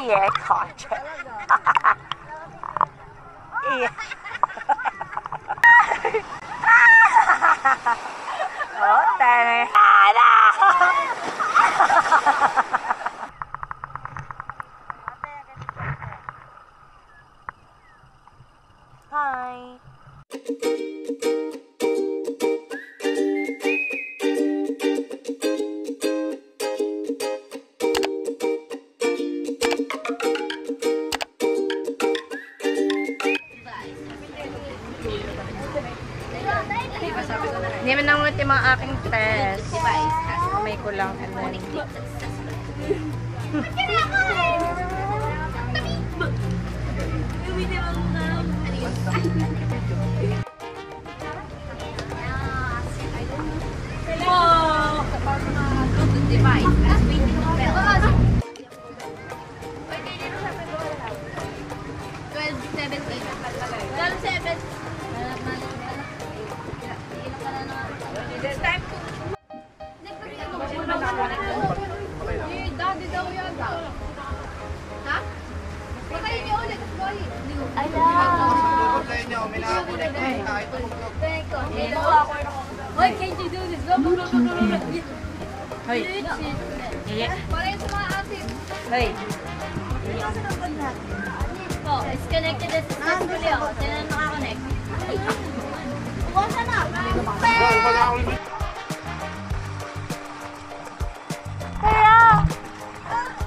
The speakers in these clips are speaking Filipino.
Yeah, kotse. Yeah. Oh, tane. Hi. Hindi man nangulit yung mga aking test. Kamay ko lang. And then... Daddy daw yan. Ha? Patayin niyo ulit. Why can't you do this? Hoy. Pareho sa mga atin. Hoy. Oh, it's connected successfully. Sino na nakakonect? Buwasa na! Kaya,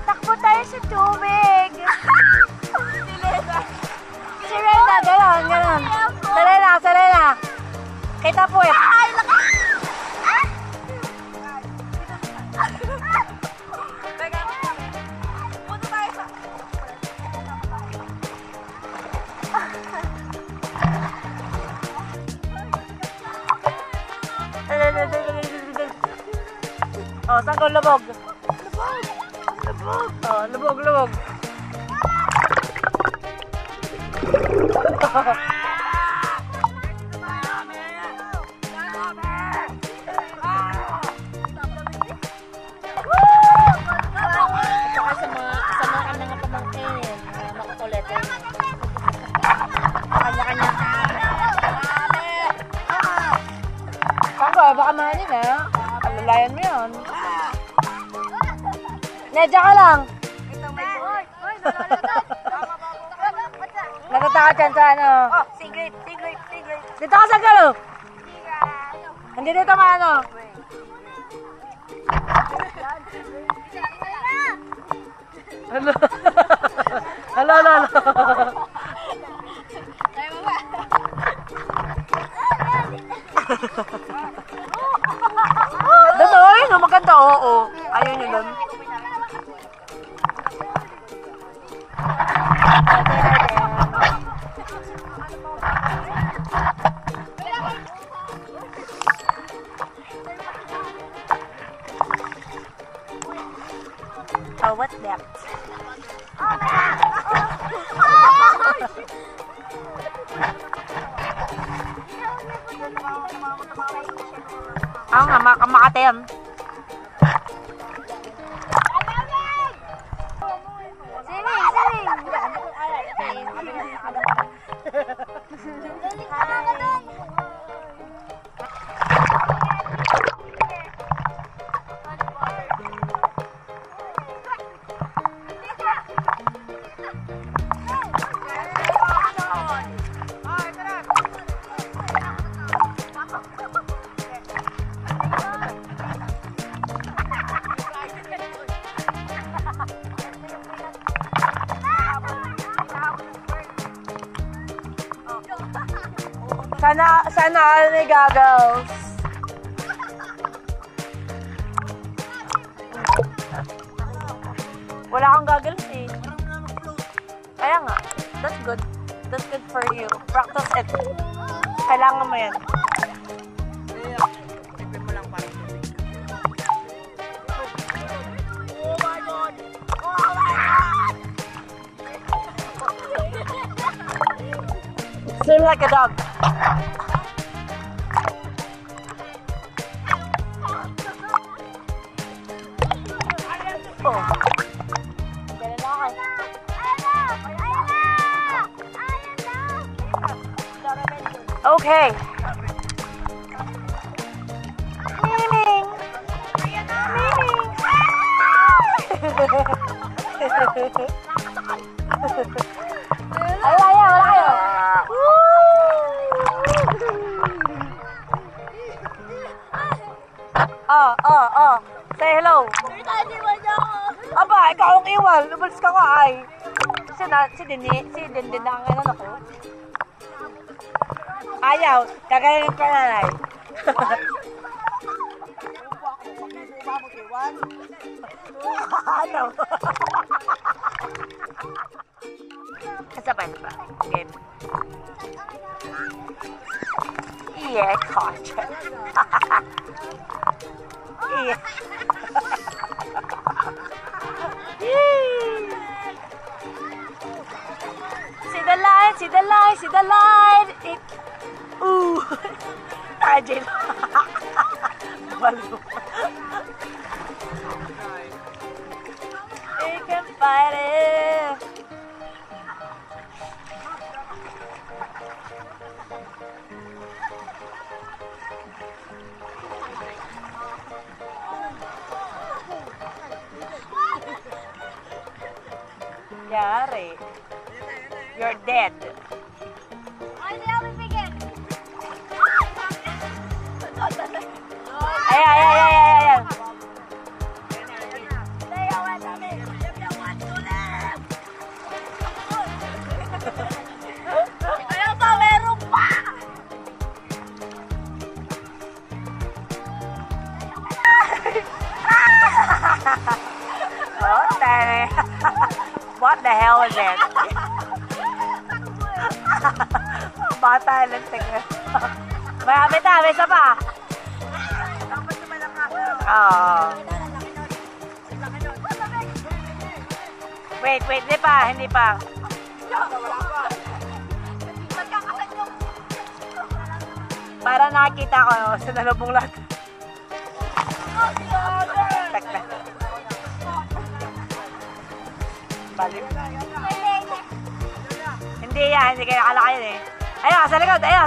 takbo tayo sa tubig. Si Reyna, gano'n, gano'n. Selena. Kita po eh. Oh, saan ko lubog? Lubog! Oh, lubog. Baka mahalin eh. Alalayan mo yun. Nedya ka lang. Natatakot yan sa ano. Oh, secret. Dito ka sa galo. Hindi dito ka ano. Hello. Danoy, no, maganda, oo. Ayaw nyo doon. Oh, what's that? Nga, makate yan. Sana all may goggles. Wala kang goggles eh. Kaya nga. That's good. That's good for you. Practice it. Kailangan mo yan. Swim like a dog. Oh. Ganun na ako. Okay. Meaning. Ayaw, wala kayo. Say hello. Aba, ikaw ang iwan. Lumalis ka nga ay. Si Dindin na ang inan ako. Ayaw, kagaling ka nanay. Ano? Isa pa. Game. Yeah, catch. Yeah. See the light. Ooh. Tajil. Balo. We can fight it. Yari. You're dead. Ayan. Ayaw pa, meron pa! What the hell is it? Bata lang tingnan. May isa pa. Wait, hindi pa. Para nakita ko sa nalubong lahat. Balik. Hindi kayo nakalakayin eh. Ayun, sa likod. Ayun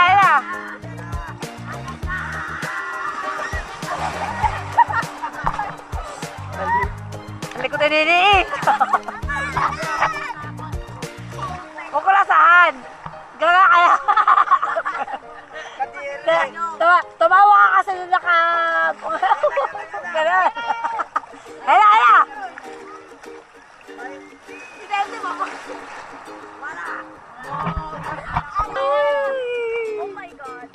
na. Ang likod na nini. Kukulasahan. Gaga kaya. Tumawa ka kasi nung Ganun. Ayun. Oh my God.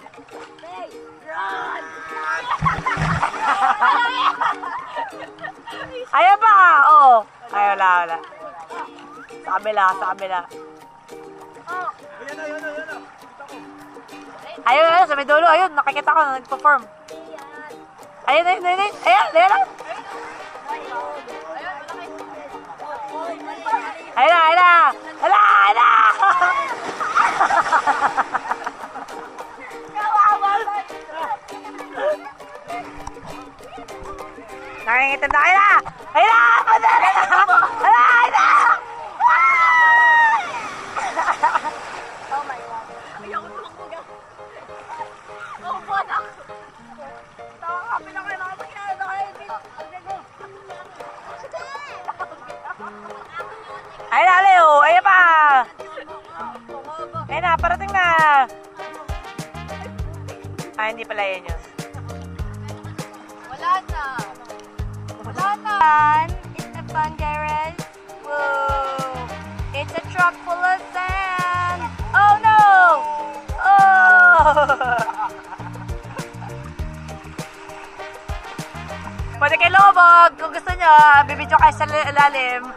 Hey, run! Ayan pa! Oo. Ay, wala. Sa kabila. Ayun, sa may dulo. Ayun, nakikita ko na nag-perform. Ayun. Ayun na! Nangingitim na kayo na! Ayun na! Oh my God. Ayaw ko tumakbuga. Oh, buwan ako. Tawa ka, pinakailangan mo kaya na kayo. Ayun na, Leo! Ayun pa! Ayun na, parating na! Hindi pala yan yun. Wala na! It's a fun garage. Whoa! It's a truck full of sand. Oh no! Pwede kayo lumabog kung gusto nyo. Bibidyo kayo sa ilalim.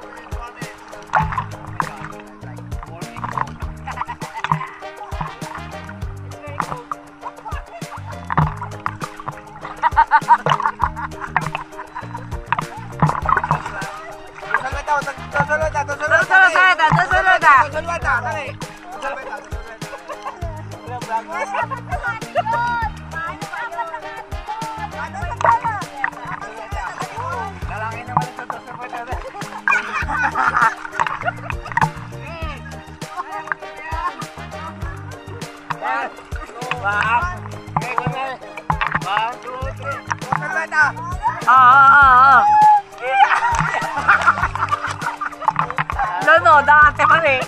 No, dati man eh.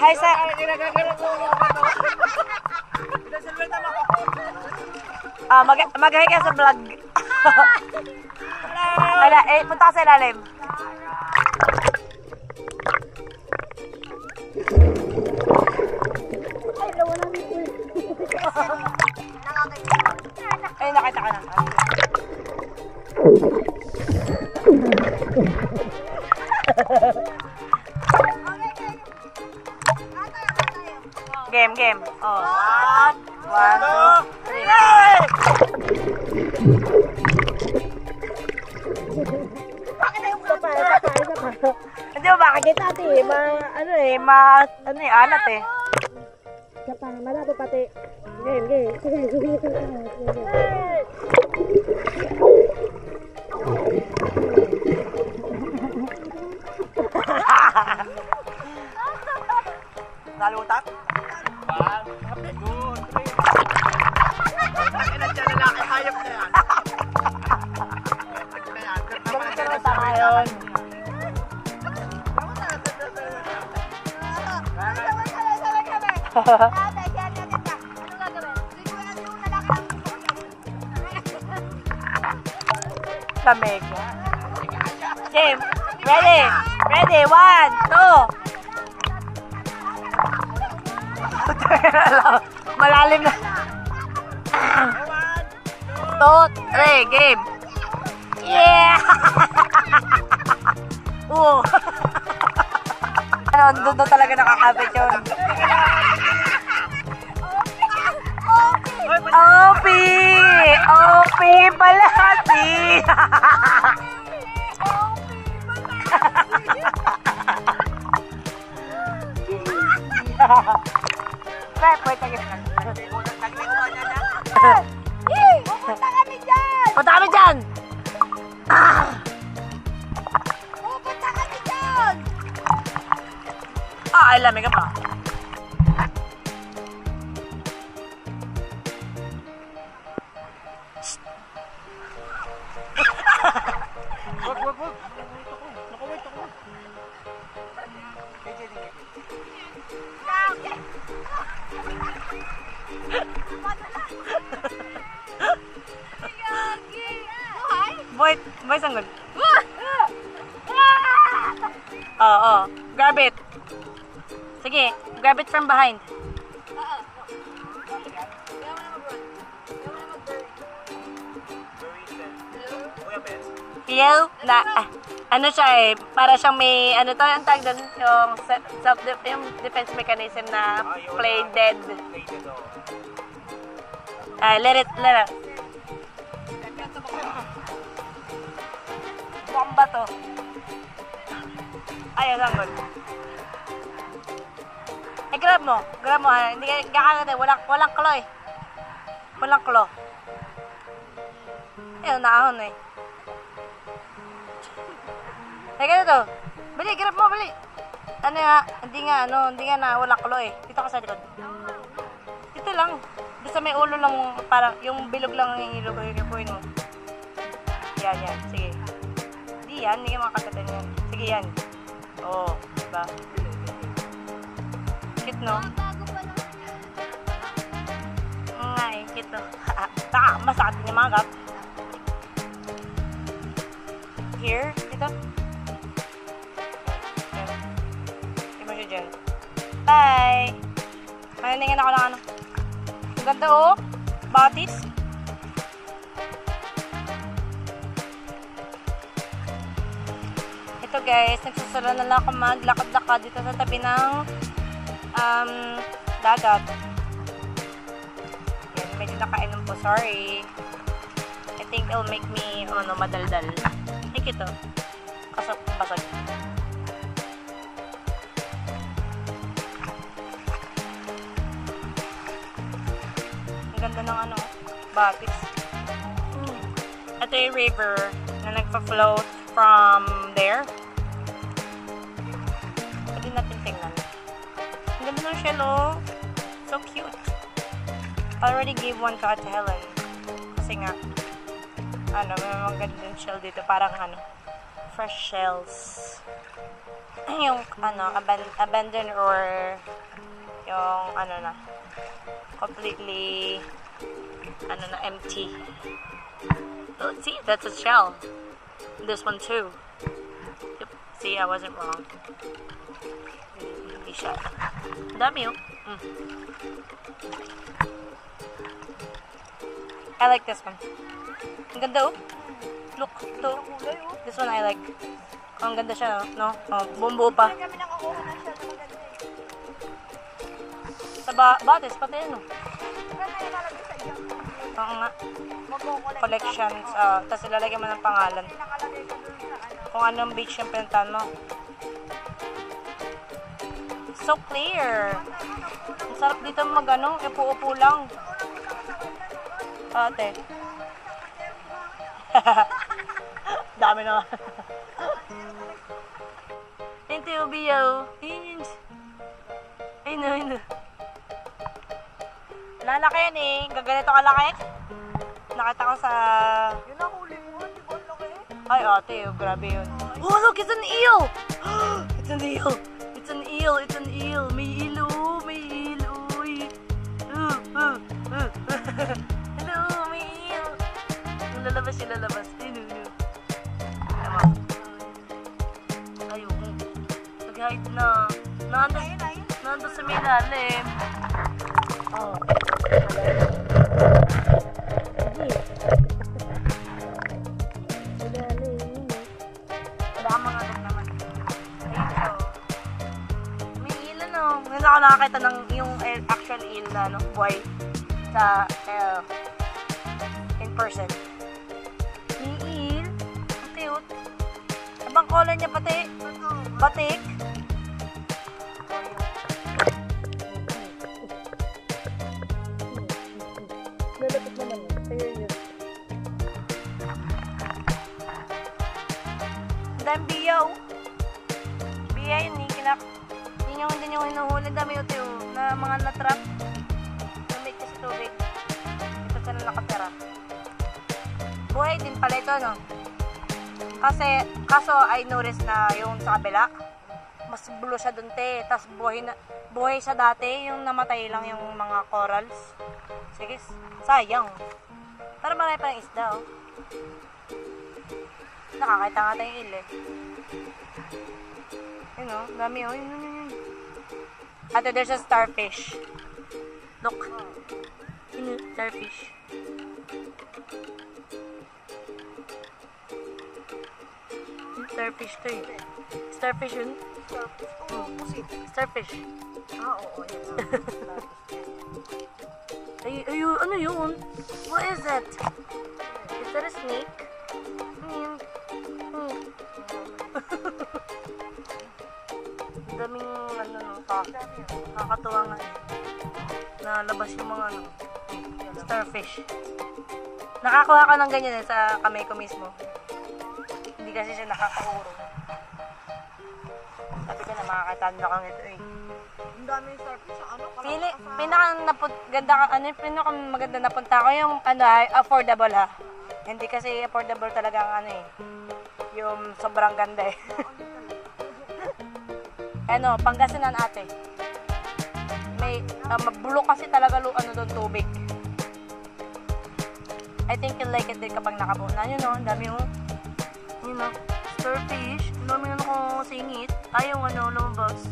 Hi sir. Mag-hi ka sa vlog. Ala, punta ka sa ilalim. Ay, nakita ka na. Game. Oh. 1, 2, 3. Hindi ba bakit ate? Alat eh. Kapang malabo pati. Game. Sige. Nalutak? Hayop na yan. Ayun. Lamig. Game. Ready. 1, 2. Malalim na. 2, 3. Game. Yeah! Doon talaga nakakapit yun. OP pala, si. Pupunta kami dyan! Punta kami dyan! Pupunta kami dyan! Ay, lamig ka pa. Wag. Nakawait ako. Boy, sanggol. Oh. Grab it. Sige, grab it from behind. Hello? Ano siya eh, para siyang may, ano to, ang tag doon, yung yung defense mechanism na play dead. Let it. Bomba to. Ayaw, sanggol. Grab mo ha, hindi ka kakagad, walang klo eh. Walang klo. Ayun, naahon eh. Teka to. Bili, grab mo, bili. Hindi nga na walang klo eh. Dito ka sa likod. Dito lang. Dito sa may ulo lang, parang yung bilog lang ang ilugoy mo. Yan. Sige. Hindi ka makakagatan yan. Sige yan. Oo, diba? Cute, no? Nga eh, cute, no? Masakit din yung mga gap. Here, dito. Iba siya dyan. Bye! Maniningin ako ng ano. Ang ganda, oh. Batis. Ito guys, nagsasala na lang ako maglakad-lakad dito sa tabi ng dagat. Yan, medyo nakainom po. Sorry. I think it'll make me, madaldal. Ay, ito. Basag. ganda ng ano, batis. Ito yung river na nagpa-float from there. Pwede natin tingnan. Ang ganda ng shell, oh. So cute. I already gave one to Ate Helen. Kasi nga, ano, may mga gandang shell dito. Parang ano, fresh shells. Yung, ano, abandoned or yung, ano na, completely, ano na, empty. So, see, that's a shell. This one too. Yep. See, I wasn't wrong. Hindi siya. Dami yun. I like this one. Ang ganda oh. Look, ito. This one I like. Ang ganda siya, no? Oh, bumbu pa. Kami nakakuha na siya ng maganda eh. Sa batis, pati ano. Saan na ilalagay sa iyo? Oo nga. Magkukulay. Collections. Tapos ilalagay mo ng pangalan. Nakalagay ko dun sa ano. Kung anong beach yung pinuntahan mo. So clear. Ang sarap dito mag-ano, upo-upo lang. Ate. Dami naman. Thank you, Bio. Ay no. Lalaki yan eh. Gaganito kalaki. Nakita ko sa... Yun ang huli mo, di ba ang laki? Ay, ate, oh, grabe yun. Oh, look, it's an eel! It's an eel! It's an eel! It's an eel! May eel, oh! May eel, uy! Hello, may eel! Lalabas siya, lalabas. Tama. Ayun. Nag-hide na. Nandun sa may lalim. Oh. Ngayon ako nakakita ng yung actual eel na no, buhay sa in person. May eel. Ang cute. Abang color niya pati. Batik. Lalapit naman yun. Sa'yo yun. Ang dami biyaw. Biya yun eh. Yun yung hinuhuli. Dami yun na mga natrap. Namit kasi tubig. Ito sila nakatira. Buhay din pala ito, no? Kaso I noticed na yung sa kabila, mas blue siya dun, te. Tapos buhay siya dati. Yung namatay lang yung mga corals. Sige, sayang. Pero marami pa yung isda, oh. Nakakita nga tayong eel, eh. Yun, oh. Dami, oh. Yun. Ate, there's a starfish. Look. Yun, starfish. Starfish to, eh. Starfish yun? Starfish. Oo. Ay, ano yun? What is that? Is that a snake? Daming ano no, nakakatuwa nga eh. Nalabas yung mga ano, starfish. Nakakuha ka ng ganyan eh sa kamay ko mismo. Hindi kasi siya nakakaurong. Sabi ko na makakatanda kang ito eh. Ang dami yung starfish sa ano? Pinakamaganda na punta ko yung ano, affordable ha. Hindi kasi affordable talaga ang ano eh. Yung sobrang ganda eh. Ano, Pangasinan ate. May mabulok kasi talaga ano doon tubig. I think you'll like it din kapag nakabunan. Yun o, ang dami o. Yun o, starfish. Ang dami na ako singit. Ayaw ano, lumabas.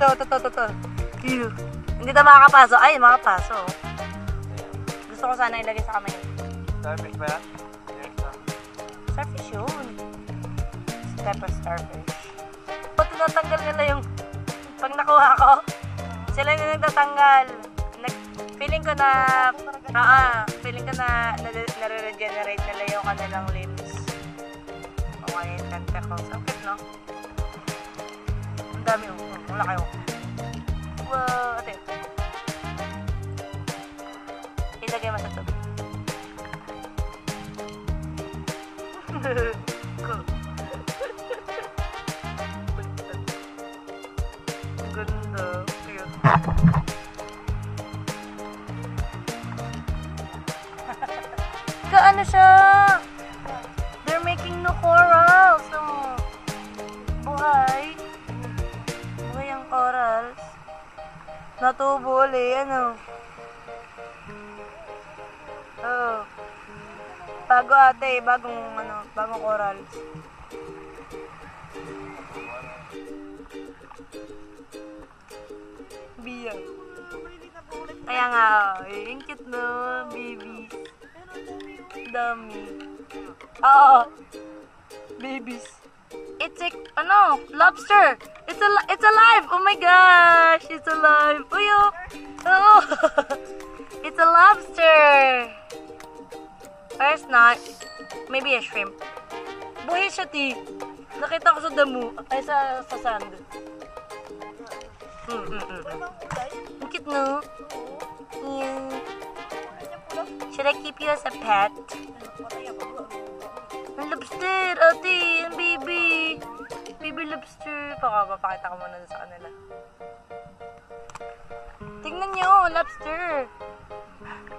Ito. Hindi na makakapaso. Ay, makakapaso. Gusto ko sana ilagay sa kamay. Starfish ba yan? Starfish yun. Type of starfish. Tinatanggal nila yung pag nakuha ko. Sila yung nagtatanggal. Feeling ko na nare-regenerate nila yung kanilang limbs. Okay, tentacles. Ang cute, no? Ang dami, oh. Ang laki, oh. Wow, ate. Ang ganda. Cute. Kaano siya? They're making new corals. Oh. Buhay. Buhay ang corals. Natubo ulit. Ano? Oh. Bago ate. Bagong corals. Biya. Kaya nga, yung cute no, baby. Dami. Oo. Babies. It's a, lobster. It's alive. Oh my gosh. It's alive. Uyo. Oh. It's a lobster. Or it's not. Maybe a shrimp. Buhay siya, ti. Nakita ko sa damo. Ay, sa sand. Ang cute, no? Yeah. Should I keep you as a pet? Ang lobster, ate, ang baby. Baby lobster. Papakita ko muna sa kanila. Tingnan nyo, lobster.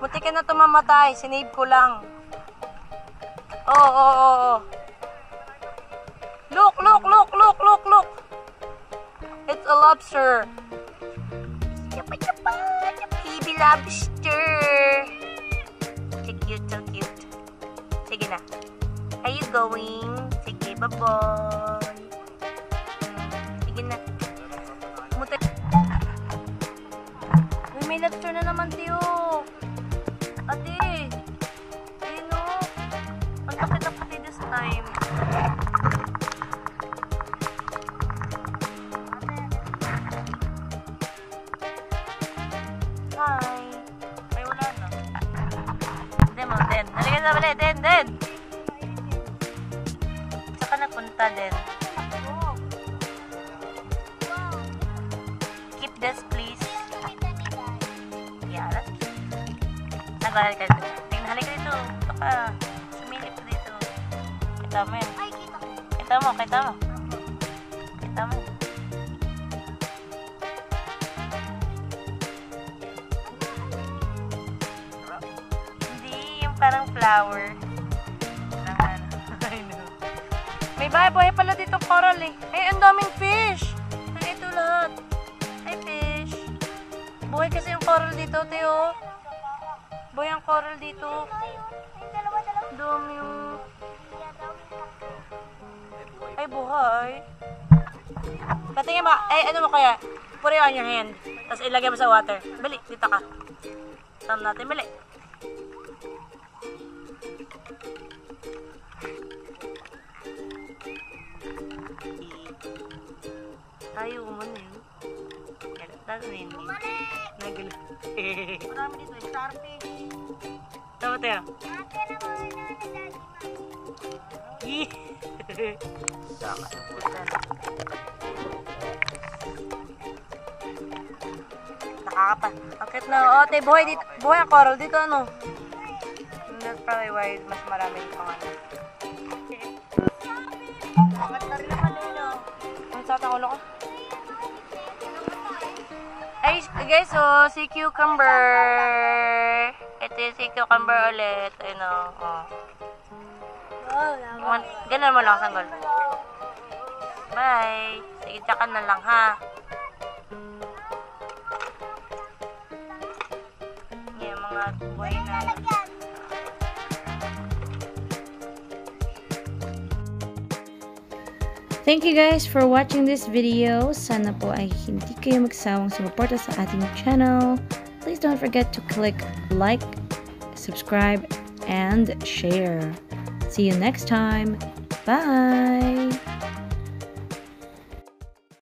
Buti ka na tumamatay. Sinave ko lang. Oh. Look. It's a lobster. Yapa. Baby lobster. So cute. Sige na. Are you going? Sige, bye-bye. Sige na. Uy, may lobster na naman, tiyo. Ate. Ayun o. Ang takit this time. Hi. Ay, wala na. Den. Halika sa bali, Den. Saka napunta, Den. Keep this, please. Yeah, that's cute. Halika dito. Halika dito. Saka, sumilip dito. Kita mo yan. Kita mo. Parang flower. I know. May buhay pala dito coral eh. Ay, ang daming fish. Ay, ito lahat. Ay, fish. Buhay kasi yung coral dito, Teo. Buhay ang coral dito. Dami yung... Ay, buhay. Patingin mo. Ay, ano mo kaya? Put it on your hand. Tapos ilagay mo sa water. Bali, dito ka. Tama natin, bali. Tayo umano yun. Tayo na yun. Nagano. Marami dito eh. Starfish. Tama tayo. Nakakapa. Bakit na? O, tayo buhay dito. Buhay ang coral dito ano. That's probably why mas marami yung pangalan. Bakit na rin naman yun o. Ang satang ulo ko. Ay, guys, so, si cucumber. Ito yung si cucumber ulit. Ayun o. Ganun mo lang, sanggol. Bye. Sige, tsakan na lang, ha. Yan, mga buhay na. Thank you guys for watching this video. Sana po ay hindi kayo magsawang sumuporta sa ating channel. Please don't forget to click like, subscribe, and share. See you next time. Bye!